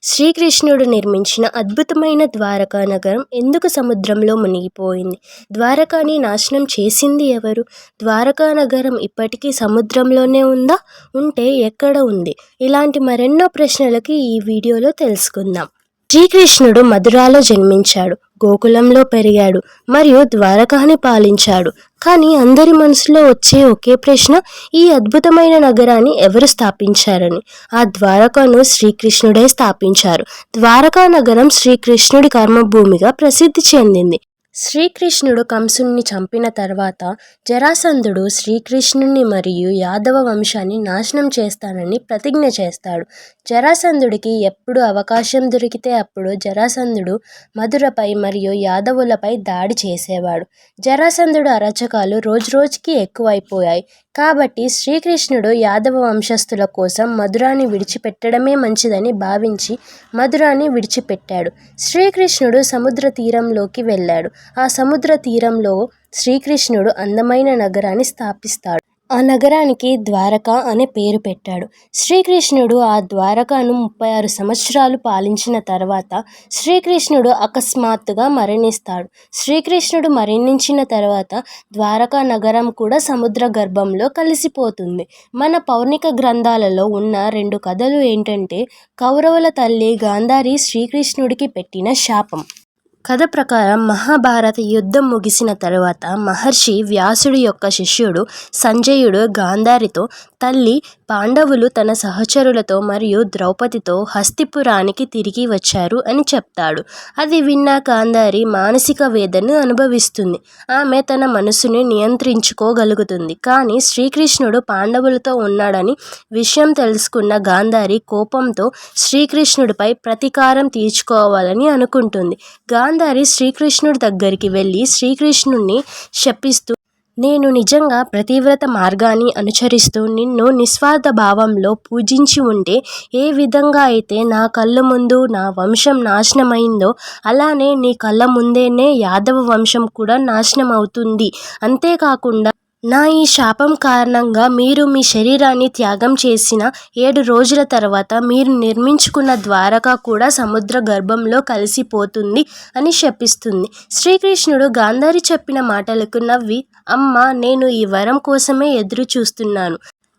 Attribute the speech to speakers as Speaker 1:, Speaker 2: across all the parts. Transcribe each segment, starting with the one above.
Speaker 1: శ్రీకృష్ణుడు నిర్మించిన అద్భుతమైన ద్వారకా నగరం ఎందుకు సముద్రంలో మునిగిపోయింది? ద్వారకాని నాశనం చేసింది ఎవరు? ద్వారకా నగరం ఇప్పటికీ సముద్రంలోనే ఉందా? ఉంటే ఎక్కడ ఉంది? ఇలాంటి మరెన్నో ప్రశ్నలకి ఈ వీడియోలో తెలుసుకుందాం. శ్రీకృష్ణుడు మధురాలో జన్మించాడు, గోకులంలో పెరిగాడు మరియు ద్వారకాని పాలించాడు. కానీ అందరి మనసులో వచ్చే ఒకే ప్రశ్న, ఈ అద్భుతమైన నగరాన్ని ఎవరు స్థాపించారని. ఆ ద్వారకను శ్రీకృష్ణుడే స్థాపించారు. ద్వారకా నగరం శ్రీకృష్ణుడి కర్మభూమిగా ప్రసిద్ధి చెందింది. శ్రీకృష్ణుడు కంసుని చంపిన తర్వాత జరాసంధుడు శ్రీకృష్ణుని మరియు యాదవ వంశాన్ని నాశనం చేస్తానని ప్రతిజ్ఞ చేస్తాడు. జరాసంధుడికి ఎప్పుడు అవకాశం దొరికితే అప్పుడు జరాసంధుడు మధురపై మరియు యాదవులపై దాడి చేసేవాడు. జరాసంధుడు అరాచకాలు రోజురోజుకి ఎక్కువైపోయాయి. కాబట్టి శ్రీకృష్ణుడు యాదవ వంశస్థుల కోసం మధురాని విడిచిపెట్టడమే మంచిదని భావించి మధురాని విడిచిపెట్టాడు. శ్రీకృష్ణుడు సముద్ర తీరంలోకి వెళ్ళాడు. ఆ సముద్ర తీరంలో శ్రీకృష్ణుడు అందమైన నగరాన్ని స్థాపిస్తాడు. ఆ నగరానికి ద్వారక అనే పేరు పెట్టాడు. శ్రీకృష్ణుడు ఆ ద్వారకను 36 సంవత్సరాలు పాలించిన తర్వాత శ్రీకృష్ణుడు అకస్మాత్తుగా మరణిస్తాడు. శ్రీకృష్ణుడు మరణించిన తర్వాత ద్వారకా నగరం కూడా సముద్ర గర్భంలో కలిసిపోతుంది. మన పౌరాణిక గ్రంథాలలో ఉన్న 2 కథలు ఏంటంటే, కౌరవుల తల్లి గాంధారి శ్రీకృష్ణుడికి పెట్టిన శాపం. కథ ప్రకారం మహాభారత యుద్ధం ముగిసిన తర్వాత మహర్షి వ్యాసుడి యొక్క శిష్యుడు సంజయుడు గాంధారితో, తల్లి పాండవులు తన సహచరులతో మరియు ద్రౌపదితో హస్తిపురానికి తిరిగి వచ్చారు అని చెప్తాడు. అది విన్న గాంధారి మానసిక వేదనను అనుభవిస్తుంది. ఆమె తన మనసుని నియంత్రించుకోగలుగుతుంది. కానీ శ్రీకృష్ణుడు పాండవులతో ఉన్నాడని విషయం తెలుసుకున్న గాంధారి కోపంతో శ్రీకృష్ణుడిపై ప్రతీకారం తీర్చుకోవాలని అనుకుంటుంది. గాంధారి శ్రీకృష్ణుడి దగ్గరికి వెళ్ళి శ్రీకృష్ణుడిని శపిస్తూ, నేను నిజంగా ప్రతివ్రత మార్గాన్ని అనుసరిస్తూ నిన్ను నిస్వార్థ భావంలో పూజించి ఉంటే, ఏ విధంగా అయితే నా కళ్ళ ముందు నా వంశం నాశనమైందో అలానే నీ కళ్ళ ముందేనే యాదవ వంశం కూడా నాశనం అవుతుంది. అంతేకాకుండా నా ఈ శాపం కారణంగా మీరు మీ శరీరాన్ని త్యాగం చేసిన 7 రోజుల తర్వాత మీరు నిర్మించుకున్న ద్వారక కూడా సముద్ర గర్భంలో కలిసిపోతుంది అని శపిస్తుంది. శ్రీకృష్ణుడు గాంధారి చెప్పిన మాటలకు నవ్వి, అమ్మ, నేను ఈ వరం కోసమే ఎదురు చూస్తున్నాను.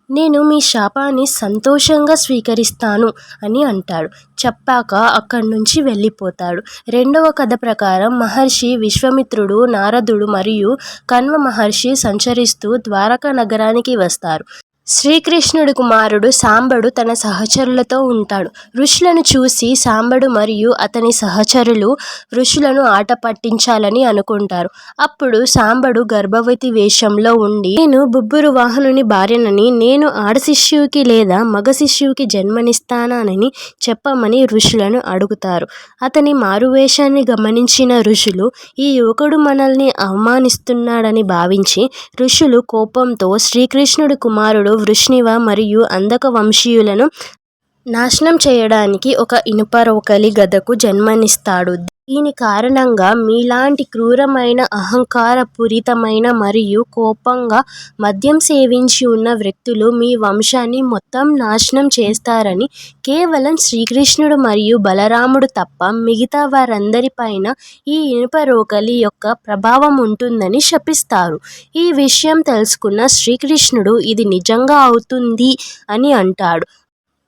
Speaker 1: నేను మీ శాపాన్ని సంతోషంగా స్వీకరిస్తాను అని అంటాడు. చెప్పాక అక్కడి నుంచి వెళ్ళిపోతాడు. 2వ కథ ప్రకారం మహర్షి విశ్వామిత్రుడు, నారదుడు మరియు కణ్వ మహర్షి సంచరిస్తూ ద్వారకా నగరానికి వస్తారు. శ్రీకృష్ణుడి కుమారుడు సాంబడు తన సహచరులతో ఉంటాడు. ఋషులను చూసి సాంబడు మరియు అతని సహచరులు ఋషులను ఆట పట్టించాలని అనుకుంటారు. అప్పుడు సాంబడు గర్భవతి వేషంలో ఉండి, నేను బుబ్బురు వాహనుని భార్యనని, నేను ఆడ శిష్యుకి లేదా మగ శిష్యుకి జన్మనిస్తానని చెప్పమని ఋషులను అడుగుతారు. అతని మారువేషాన్ని గమనించిన ఋషులు, ఈ యువకుడు మనల్ని అవమానిస్తున్నాడని భావించి ఋషులు కోపంతో శ్రీకృష్ణుడి కుమారుడు వృష్ణివ మరియు అంధక వంశీయులను నాశనం చేయడానికి ఒక ఇనుప రోకలి గదకు జన్మనిస్తాడు. దీని కారణంగా మీలాంటి క్రూరమైన, అహంకారపూరితమైన మరియు కోపంగా మద్యం సేవించి ఉన్న వ్యక్తులు మీ వంశాన్ని మొత్తం నాశనం చేస్తారని, కేవలం శ్రీకృష్ణుడు మరియు బలరాముడు తప్ప మిగతా వారందరిపైన ఈ ఇనుప రోకలి యొక్క ప్రభావం ఉంటుందని శపిస్తారు. ఈ విషయం తెలుసుకున్న శ్రీకృష్ణుడు ఇది నిజంగా అవుతుంది అని అంటాడు.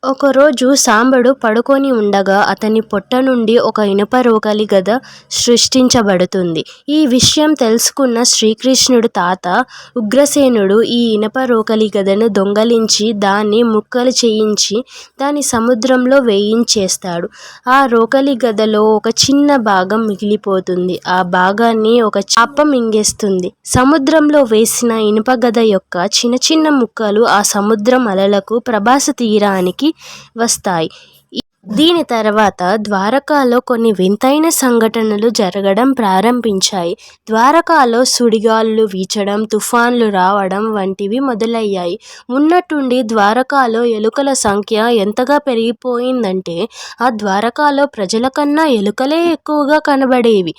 Speaker 1: ఒకరోజు సాంబడు పడుకొని ఉండగా అతని పొట్ట నుండి ఒక ఇనుప రోకలి గద సృష్టించబడుతుంది. ఈ విషయం తెలుసుకున్న శ్రీకృష్ణుడు తాత ఉగ్రసేనుడు ఈ ఇనుప రోకలి గదను దొంగలించి దాన్ని ముక్కలు చేయించి దాని సముద్రంలో వేయించేస్తాడు. ఆ రోకలి గదలో ఒక చిన్న భాగం మిగిలిపోతుంది. ఆ భాగాన్ని ఒక చాప మింగేస్తుంది. సముద్రంలో వేసిన ఇనుప గద యొక్క చిన్న చిన్న ముక్కలు ఆ సముద్రం అలలకు ప్రభాస తీరానికి వస్తాయి. దీని తర్వాత ద్వారకాలో కొన్ని వింతైన సంఘటనలు జరగడం ప్రారంభించాయి. ద్వారకాలో సుడిగాలులు వీచడం, తుఫాన్లు రావడం వంటివి మొదలయ్యాయి. ఉన్నట్టుండి ద్వారకాలో ఎలుకల సంఖ్య ఎంతగా పెరిగిపోయిందంటే ఆ ద్వారకాలో ప్రజల కన్నా ఎలుకలే ఎక్కువగా కనబడేవి.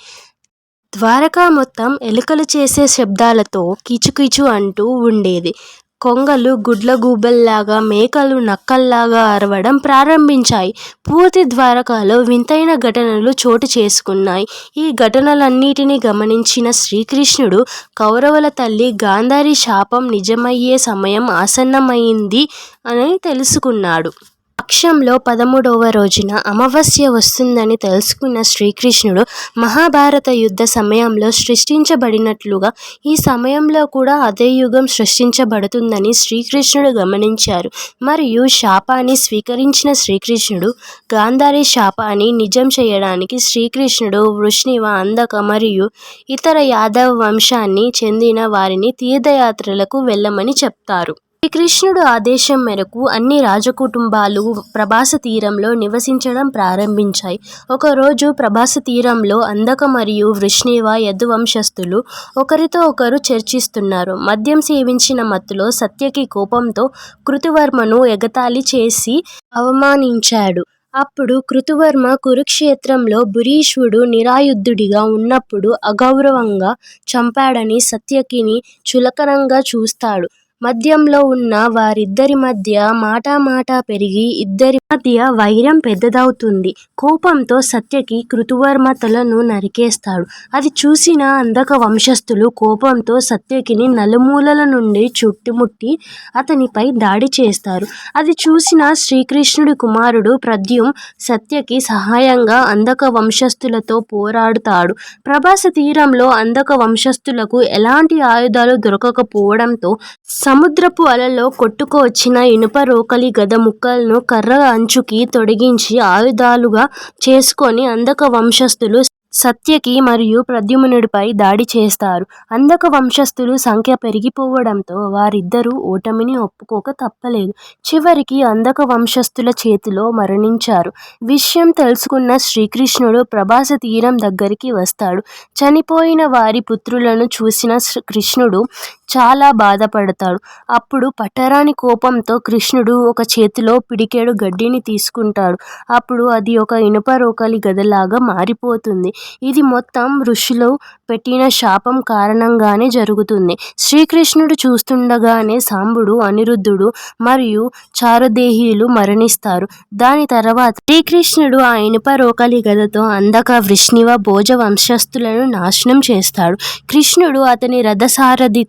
Speaker 1: ద్వారకా మొత్తం ఎలుకలు చేసే శబ్దాలతో కీచుకీచు అంటూ ఉండేది. కొంగలు గుడ్లగూబల్లాగా, మేకలు నక్కల్లాగా అరవడం ప్రారంభించాయి. పూర్తి ద్వారకలో వింతైన ఘటనలు చోటు చేసుకున్నాయి. ఈ ఘటనలన్నిటినీ గమనించిన శ్రీకృష్ణుడు కౌరవుల తల్లి గాంధారి శాపం నిజమయ్యే సమయం ఆసన్నమైంది అని తెలుసుకున్నాడు. పక్షంలో 13వ రోజున అమావాస్య వస్తుందని తెలుసుకున్న శ్రీకృష్ణుడు మహాభారత యుద్ధ సమయంలో సృష్టించబడినట్లుగా ఈ సమయంలో కూడా అదే యుగం సృష్టించబడుతుందని శ్రీకృష్ణుడు గమనించారు. మరియు శాపాన్ని స్వీకరించిన శ్రీకృష్ణుడు గాంధారి శాపాన్ని నిజం చేయడానికి శ్రీకృష్ణుడు వృష్ణివ, అంధక మరియు ఇతర యాదవ వంశాన్ని చెందిన వారిని తీర్థయాత్రలకు వెళ్ళమని చెప్తారు. శ్రీకృష్ణుడు ఆదేశం మేరకు అన్ని రాజకుటుంబాలు ప్రభాస తీరంలో నివసించడం ప్రారంభించాయి. ఒకరోజు ప్రభాస తీరంలో అంధక మరియు వృష్ణివ యదువంశస్థులు ఒకరితో ఒకరు చర్చిస్తున్నారు. మద్యం సేవించిన మత్తులో సత్యకి కోపంతో కృతవర్మను ఎగతాళి చేసి అవమానించాడు. అప్పుడు కృతవర్మ కురుక్షేత్రంలో భూరీశ్వరుడు నిరాయుధుడిగా ఉన్నప్పుడు అగౌరవంగా చంపాడని సత్యకిని చులకనగా చూస్తాడు. మద్యంలో ఉన్న వారిద్దరి మధ్య మాటా పెరిగి ఇద్దరి మధ్య వైరం పెద్దదవుతుంది. కోపంతో సత్యకి కృతవర్మ తలను నరికేస్తాడు. అది చూసిన అంధక వంశస్థులు కోపంతో సత్యకిని నలుమూలల నుండి చుట్టుముట్టి అతనిపై దాడి చేస్తారు. అది చూసిన శ్రీకృష్ణుడి కుమారుడు ప్రద్యుమ్ సత్యకి సహాయంగా అంధక వంశస్థులతో పోరాడుతాడు. ప్రభాస తీరంలో అంధక వంశస్థులకు ఎలాంటి ఆయుధాలు దొరకకపోవడంతో సముద్రపు అలలో కొట్టుకువచ్చిన ఇనుప రోకలి గద ముక్కలను కర్ర అంచుకి తొడిగించి ఆయుధాలుగా చేసుకొని అంధక వంశస్థులు సత్యకి మరియు ప్రద్యుమ్నుడిపై దాడి చేస్తారు. అంధక వంశస్థులు సంఖ్య పెరిగిపోవడంతో వారిద్దరూ ఓటమిని ఒప్పుకోక తప్పలేదు. చివరికి అంధక వంశస్థుల చేతిలో మరణించారు. విషయం తెలుసుకున్న శ్రీకృష్ణుడు ప్రభాస తీరం దగ్గరికి వస్తాడు. చనిపోయిన వారి పుత్రులను చూసిన కృష్ణుడు చాలా బాధపడతాడు. అప్పుడు పట్టరాని కోపంతో కృష్ణుడు ఒక చేతిలో పిడికెడు గడ్డిని తీసుకుంటాడు. అప్పుడు అది ఒక ఇనుప రోకలి గదలాగా మారిపోతుంది. ఇది మొత్తం ఋషులు పెట్టిన శాపం కారణంగానే జరుగుతుంది. శ్రీకృష్ణుడు చూస్తుండగానే సాంబుడు, అనిరుద్ధుడు మరియు చారుదేహీయులు మరణిస్తారు. దాని తర్వాత శ్రీకృష్ణుడు ఆ ఇనుప రోకలి గదతో అంధక, వృష్ణివ, భోజ వంశస్థులను నాశనం చేస్తాడు. కృష్ణుడు అతని రథసారథి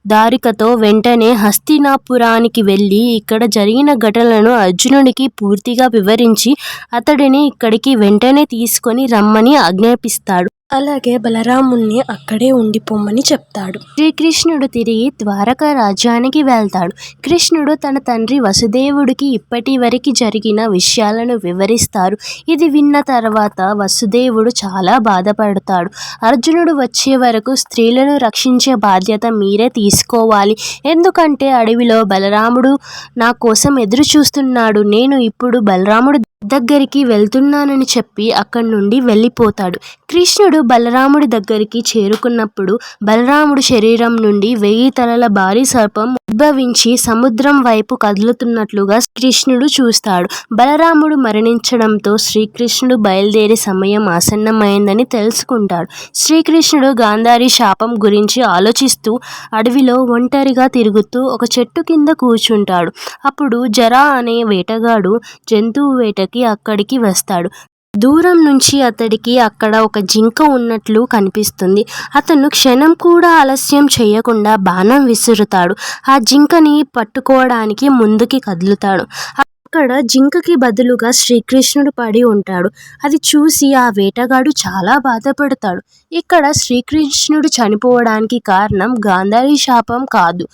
Speaker 1: దారికతో వెంటనే హస్తినాపురానికి వెళ్ళి ఇక్కడ జరిగిన ఘటనలను అర్జునుడికి పూర్తిగా వివరించి అతడిని ఇక్కడికి వెంటనే తీసుకొని రమ్మని ఆజ్ఞాపిస్తాడు. అలాగే బలరాముణ్ణి అక్కడే ఉండిపోమని చెప్తాడు. శ్రీకృష్ణుడు తిరిగి ద్వారకా రాజ్యానికి వెళ్తాడు. కృష్ణుడు తన తండ్రి వసుదేవుడికి ఇప్పటి వరకు జరిగిన విషయాలను వివరిస్తారు. ఇది విన్న తర్వాత వసుదేవుడు చాలా బాధపడతాడు. అర్జునుడు వచ్చే వరకు స్త్రీలను రక్షించే బాధ్యత మీరే తీసుకోవాలి. ఎందుకంటే అడవిలో బలరాముడు నా కోసం ఎదురు చూస్తున్నాడు. నేను ఇప్పుడు బలరాముడు దగ్గరికి వెళ్తున్నానని చెప్పి అక్కడి నుండి వెళ్ళిపోతాడు. కృష్ణుడు బలరాముడి దగ్గరికి చేరుకున్నప్పుడు బలరాముడు శరీరం నుండి 1000 తలల భారీ సర్పం ఉద్భవించి సముద్రం వైపు కదులుతున్నట్లుగా కృష్ణుడు చూస్తాడు. బలరాముడు మరణించడంతో శ్రీకృష్ణుడు బయలుదేరే సమయం ఆసన్నమైందని తెలుసుకుంటాడు. శ్రీకృష్ణుడు గాంధారి శాపం గురించి ఆలోచిస్తూ అడవిలో ఒంటరిగా తిరుగుతూ ఒక చెట్టు కింద కూర్చుంటాడు. అప్పుడు జరా అనే వేటగాడు జంతువు వేటకి అక్కడికి వస్తాడు. దూరం నుంచి అతడికి అక్కడ ఒక జింక ఉన్నట్లు కనిపిస్తుంది. అతను క్షణం కూడా ఆలస్యం చేయకుండా బాణం విసురుతాడు. ఆ జింకని పట్టుకోవడానికి ముందుకి కదులుతాడు. అక్కడ జింకకి బదులుగా శ్రీకృష్ణుడు పడి ఉంటాడు. అది చూసి ఆ వేటగాడు చాలా బాధపడతాడు. ఇక్కడ శ్రీకృష్ణుడు చనిపోవడానికి కారణం గాంధారి శాపం కాదు.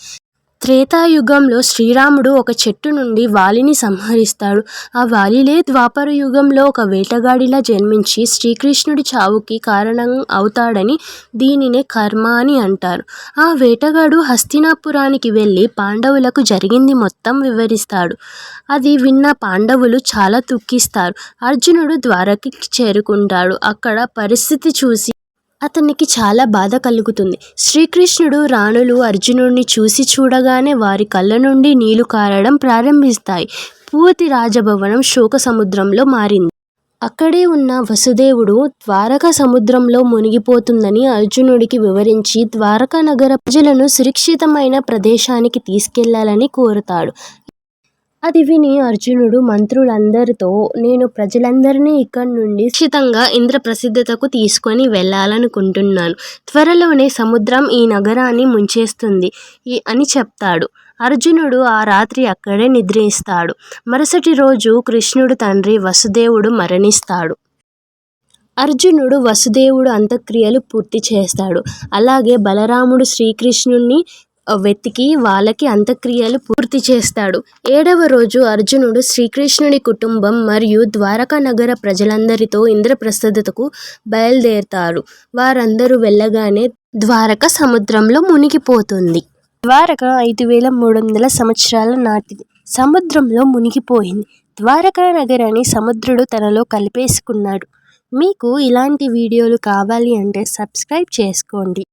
Speaker 1: త్రేతాయుగంలో శ్రీరాముడు ఒక చెట్టు నుండి వాలిని సంహరిస్తాడు. ఆ వాలిలే ద్వాపర యుగంలో ఒక వేటగాడిలా జన్మించి శ్రీకృష్ణుడి చావుకి కారణం అవుతాడని దీనినే కర్మ అని అంటారు. ఆ వేటగాడు హస్తినాపురానికి వెళ్ళి పాండవులకు జరిగింది మొత్తం వివరిస్తాడు. అది విన్న పాండవులు చాలా దుఃఖిస్తారు. అర్జునుడు ద్వారకి చేరుకుంటాడు. అక్కడ పరిస్థితి చూసి అతనికి చాలా బాధ కలుగుతుంది. శ్రీకృష్ణుడు రాణులు అర్జునుడిని చూడగానే వారి కళ్ళ నుండి నీళ్లు కారడం ప్రారంభిస్తాయి. పూర్తి రాజభవనం శోక సముద్రంలో మారింది. అక్కడే ఉన్న వసుదేవుడు ద్వారకా సముద్రంలో మునిగిపోతుందని అర్జునుడికి వివరించి ద్వారకా నగర ప్రజలను సురక్షితమైన ప్రదేశానికి తీసుకెళ్లాలని కోరుతాడు. అది విని అర్జునుడు మంత్రులందరితో నేను ప్రజలందరినీ ఇక్కడి నుండి సురక్షితంగా ఇంద్రప్రస్థకు తీసుకొని వెళ్ళాలనుకుంటున్నాను. త్వరలోనే సముద్రం ఈ నగరాన్ని ముంచేస్తుంది అని చెప్తాడు. అర్జునుడు ఆ రాత్రి అక్కడే నిద్రిస్తాడు. మరుసటి రోజు కృష్ణుడు తండ్రి వసుదేవుడు మరణిస్తాడు. అర్జునుడు వసుదేవుడు అంత్యక్రియలు పూర్తి చేస్తాడు. అలాగే బలరాముడు శ్రీకృష్ణుణ్ణి వెతికి వాళ్ళకి అంత్యక్రియలు పూర్తి చేస్తాడు. 7వ రోజు అర్జునుడు శ్రీకృష్ణుడి కుటుంబం మరియు ద్వారకా నగర ప్రజలందరితో ఇంద్రప్రస్థకు బయలుదేరతారు. వారందరూ వెళ్ళగానే ద్వారక సముద్రంలో మునిగిపోతుంది. ద్వారక 5300 సంవత్సరాల నాటిది. సముద్రంలో మునిగిపోయింది. ద్వారకా నగరాన్ని సముద్రుడు తనలో కలిపేసుకున్నాడు. మీకు ఇలాంటి వీడియోలు కావాలి అంటే సబ్స్క్రైబ్ చేసుకోండి.